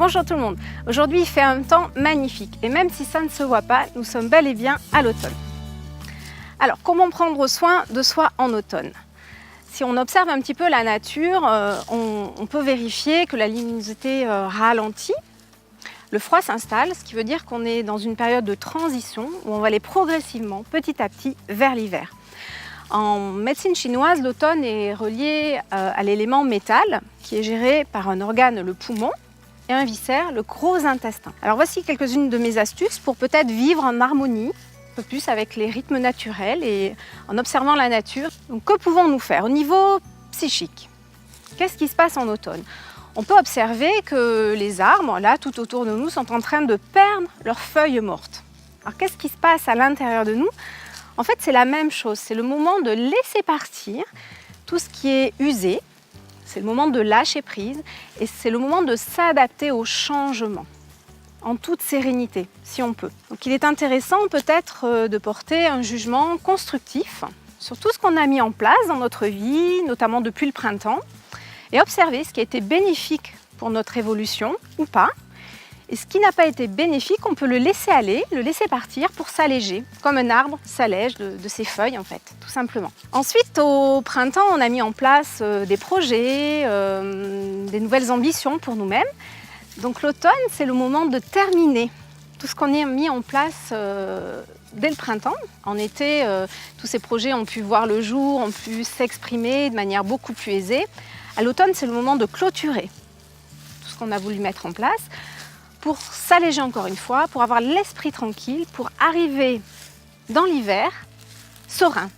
Bonjour tout le monde. Aujourd'hui il fait un temps magnifique et même si ça ne se voit pas, nous sommes bel et bien à l'automne. Alors comment prendre soin de soi en automne? Si on observe un petit peu la nature, on peut vérifier que la luminosité ralentit, le froid s'installe, ce qui veut dire qu'on est dans une période de transition où on va aller progressivement, petit à petit, vers l'hiver. En médecine chinoise, l'automne est relié à l'élément métal qui est géré par un organe, le poumon, et un viscère, le gros intestin. Alors voici quelques-unes de mes astuces pour peut-être vivre en harmonie, un peu plus avec les rythmes naturels et en observant la nature. Donc que pouvons-nous faire au niveau psychique? Qu'est-ce qui se passe en automne? On peut observer que les arbres, là, tout autour de nous, sont en train de perdre leurs feuilles mortes. Alors qu'est-ce qui se passe à l'intérieur de nous? En fait, c'est la même chose. C'est le moment de laisser partir tout ce qui est usé. C'est le moment de lâcher prise et c'est le moment de s'adapter au changement en toute sérénité, si on peut. Donc il est intéressant peut-être de porter un jugement constructif sur tout ce qu'on a mis en place dans notre vie, notamment depuis le printemps, et observer ce qui a été bénéfique pour notre évolution ou pas. Et ce qui n'a pas été bénéfique, on peut le laisser aller, le laisser partir pour s'alléger, comme un arbre s'allège de ses feuilles en fait, tout simplement. Ensuite, au printemps, on a mis en place des projets, des nouvelles ambitions pour nous-mêmes. Donc l'automne, c'est le moment de terminer tout ce qu'on a mis en place dès le printemps. En été, tous ces projets ont pu voir le jour, ont pu s'exprimer de manière beaucoup plus aisée. À l'automne, c'est le moment de clôturer tout ce qu'on a voulu mettre en place, pour s'alléger encore une fois, pour avoir l'esprit tranquille, pour arriver dans l'hiver serein.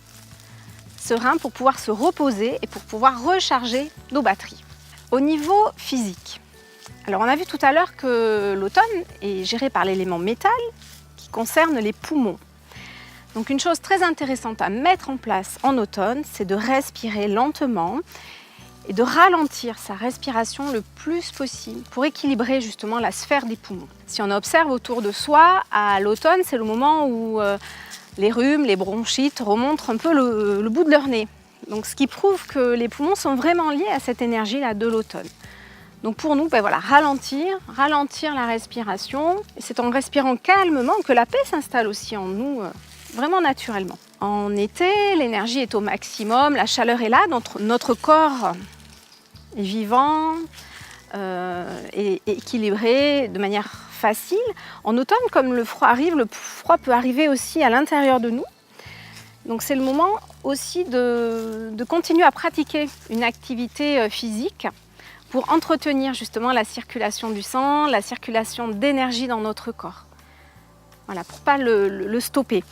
Serein pour pouvoir se reposer et pour pouvoir recharger nos batteries. Au niveau physique, alors on a vu tout à l'heure que l'automne est géré par l'élément métal qui concerne les poumons. Donc une chose très intéressante à mettre en place en automne, c'est de respirer lentement et de ralentir sa respiration le plus possible pour équilibrer justement la sphère des poumons. Si on observe autour de soi, à l'automne, c'est le moment où les rhumes, les bronchites remontent un peu le bout de leur nez. Donc ce qui prouve que les poumons sont vraiment liés à cette énergie-là de l'automne. Donc pour nous, voilà, ralentir la respiration. Et c'est en respirant calmement que la paix s'installe aussi en nous, vraiment naturellement. En été, l'énergie est au maximum, la chaleur est là, notre corps est vivant et équilibré de manière facile. En automne, comme le froid arrive, le froid peut arriver aussi à l'intérieur de nous. Donc c'est le moment aussi de continuer à pratiquer une activité physique pour entretenir justement la circulation du sang, la circulation d'énergie dans notre corps. Voilà, pour ne pas le stopper.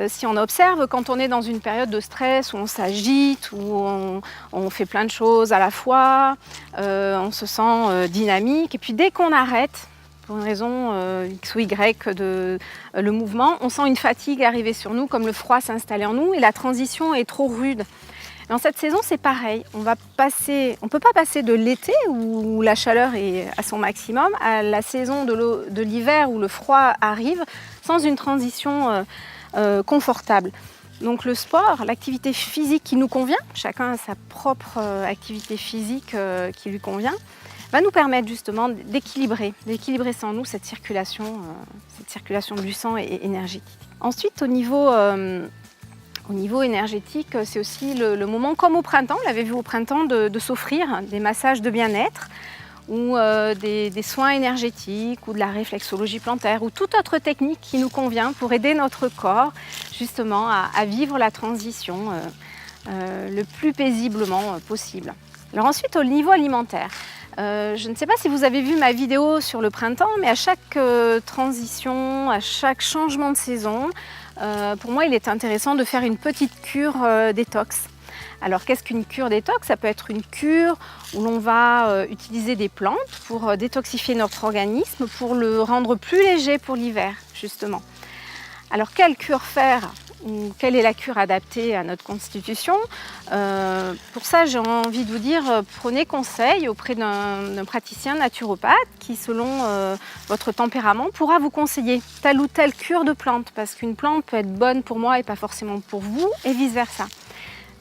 Si on observe, quand on est dans une période de stress où on s'agite, où on fait plein de choses à la fois, on se sent dynamique, et puis dès qu'on arrête, pour une raison X ou Y le mouvement, on sent une fatigue arriver sur nous, comme le froid s'installer en nous, et la transition est trop rude. Dans cette saison, c'est pareil, on ne peut pas passer de l'été, où la chaleur est à son maximum, à la saison de l'hiver, où le froid arrive, sans une transition confortable. Donc le sport, l'activité physique qui nous convient, chacun a sa propre activité physique qui lui convient, va nous permettre justement d'équilibrer en nous cette circulation du sang et énergétique. Ensuite, au niveau énergétique, c'est aussi le moment, comme au printemps, on l'avait vu au printemps, de s'offrir des massages de bien-être, ou des soins énergétiques ou de la réflexologie plantaire ou toute autre technique qui nous convient pour aider notre corps justement à vivre la transition le plus paisiblement possible. Alors ensuite, au niveau alimentaire, je ne sais pas si vous avez vu ma vidéo sur le printemps, mais à chaque transition, à chaque changement de saison, pour moi il est intéressant de faire une petite cure détox. Alors qu'est-ce qu'une cure détox? Ça peut être une cure où l'on va utiliser des plantes pour détoxifier notre organisme, pour le rendre plus léger pour l'hiver, justement. Alors quelle cure faire? Ou quelle est la cure adaptée à notre constitution? Pour ça, j'ai envie de vous dire, prenez conseil auprès d'un praticien naturopathe qui, selon votre tempérament, pourra vous conseiller telle ou telle cure de plante, parce qu'une plante peut être bonne pour moi et pas forcément pour vous, et vice-versa.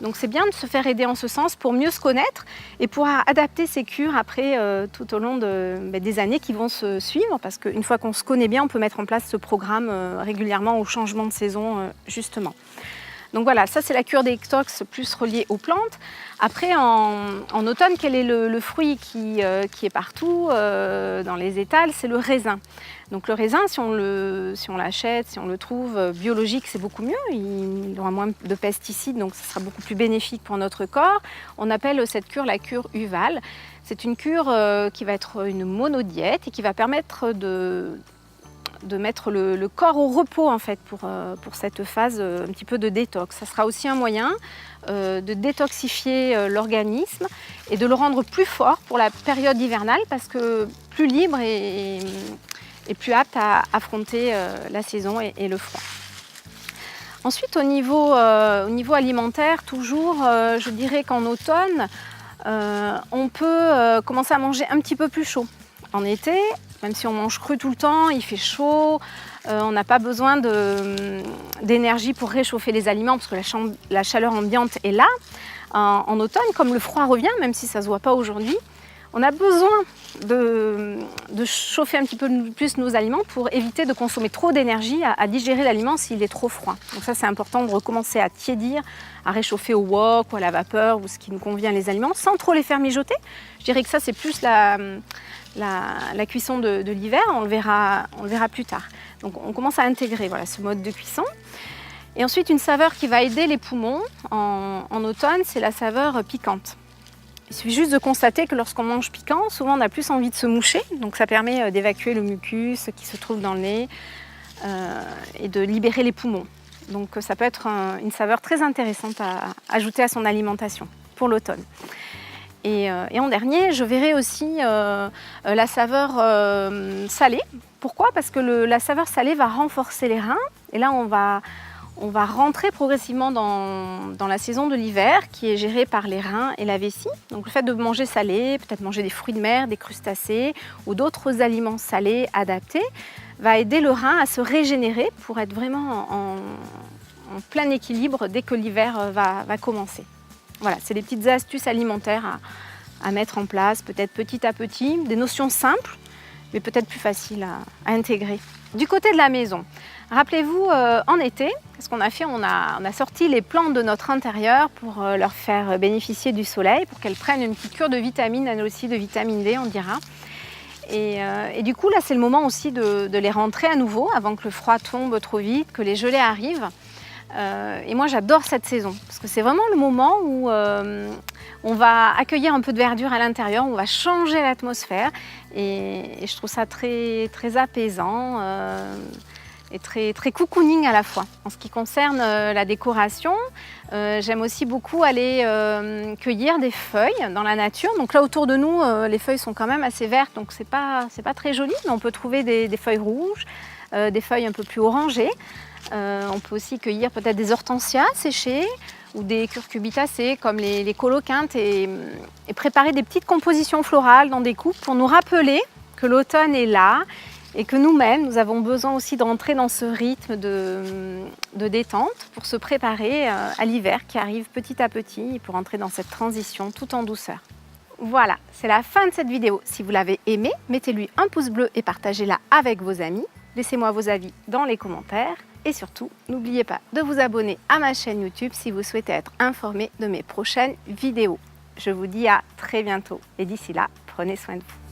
Donc c'est bien de se faire aider en ce sens pour mieux se connaître et pouvoir adapter ses cures après tout au long des années qui vont se suivre, parce qu'une fois qu'on se connaît bien, on peut mettre en place ce programme régulièrement au changement de saison justement. Donc voilà, ça c'est la cure détox plus reliée aux plantes. Après en automne, quel est le fruit qui est partout dans les étals? C'est le raisin. Donc le raisin, si on l'achète, si on le trouve biologique, c'est beaucoup mieux. Il aura moins de pesticides, donc ce sera beaucoup plus bénéfique pour notre corps. On appelle cette cure la cure UVAL. C'est une cure qui va être une monodiète et qui va permettre de mettre le corps au repos en fait pour cette phase un petit peu de détox. Ça sera aussi un moyen de détoxifier l'organisme et de le rendre plus fort pour la période hivernale, parce que plus libre et plus apte à affronter la saison et le froid. Ensuite au niveau alimentaire, toujours je dirais qu'en automne on peut commencer à manger un petit peu plus chaud. En été, même si on mange cru tout le temps, il fait chaud, on n'a pas besoin d'énergie pour réchauffer les aliments parce que la chaleur ambiante est là. En automne, comme le froid revient, même si ça ne se voit pas aujourd'hui, on a besoin de chauffer un petit peu plus nos aliments pour éviter de consommer trop d'énergie à digérer l'aliment s'il est trop froid. Donc ça c'est important de recommencer à tiédir, à réchauffer au wok ou à la vapeur ou ce qui nous convient les aliments sans trop les faire mijoter. Je dirais que ça c'est plus la cuisson de l'hiver, on le verra plus tard. Donc on commence à intégrer ce mode de cuisson. Et ensuite une saveur qui va aider les poumons en automne, c'est la saveur piquante. Il suffit juste de constater que lorsqu'on mange piquant, souvent on a plus envie de se moucher, donc ça permet d'évacuer le mucus qui se trouve dans le nez et de libérer les poumons. Donc ça peut être une saveur très intéressante à ajouter à son alimentation pour l'automne. Et en dernier, je verrai aussi la saveur salée. Pourquoi? Parce que la saveur salée va renforcer les reins. Et là, on va rentrer progressivement dans la saison de l'hiver qui est gérée par les reins et la vessie. Donc le fait de manger salé, peut-être manger des fruits de mer, des crustacés ou d'autres aliments salés adaptés, va aider le rein à se régénérer pour être vraiment en plein équilibre dès que l'hiver va commencer. Voilà, c'est des petites astuces alimentaires à mettre en place, peut-être petit à petit, des notions simples, mais peut-être plus faciles à intégrer. Du côté de la maison, rappelez-vous, en été, ce qu'on a fait, on a sorti les plantes de notre intérieur pour leur faire bénéficier du soleil, pour qu'elles prennent une petite cure de vitamines, elles aussi de vitamine D, on dira. Et du coup, là, c'est le moment aussi de les rentrer à nouveau, avant que le froid tombe trop vite, que les gelées arrivent. Et moi j'adore cette saison parce que c'est vraiment le moment où on va accueillir un peu de verdure à l'intérieur, on va changer l'atmosphère et je trouve ça très, très apaisant et très, très cocooning à la fois. En ce qui concerne la décoration, j'aime aussi beaucoup aller cueillir des feuilles dans la nature. Donc là autour de nous, les feuilles sont quand même assez vertes, donc c'est pas très joli, mais on peut trouver des feuilles rouges, des feuilles un peu plus orangées. On peut aussi cueillir peut-être des hortensias séchées ou des curcubitacées comme les coloquintes et préparer des petites compositions florales dans des coupes pour nous rappeler que l'automne est là et que nous-mêmes, nous avons besoin aussi de rentrer dans ce rythme de détente pour se préparer à l'hiver qui arrive petit à petit et pour entrer dans cette transition tout en douceur. Voilà, c'est la fin de cette vidéo. Si vous l'avez aimée, mettez-lui un pouce bleu et partagez-la avec vos amis. Laissez-moi vos avis dans les commentaires. Et surtout, n'oubliez pas de vous abonner à ma chaîne YouTube si vous souhaitez être informé de mes prochaines vidéos. Je vous dis à très bientôt et d'ici là, prenez soin de vous.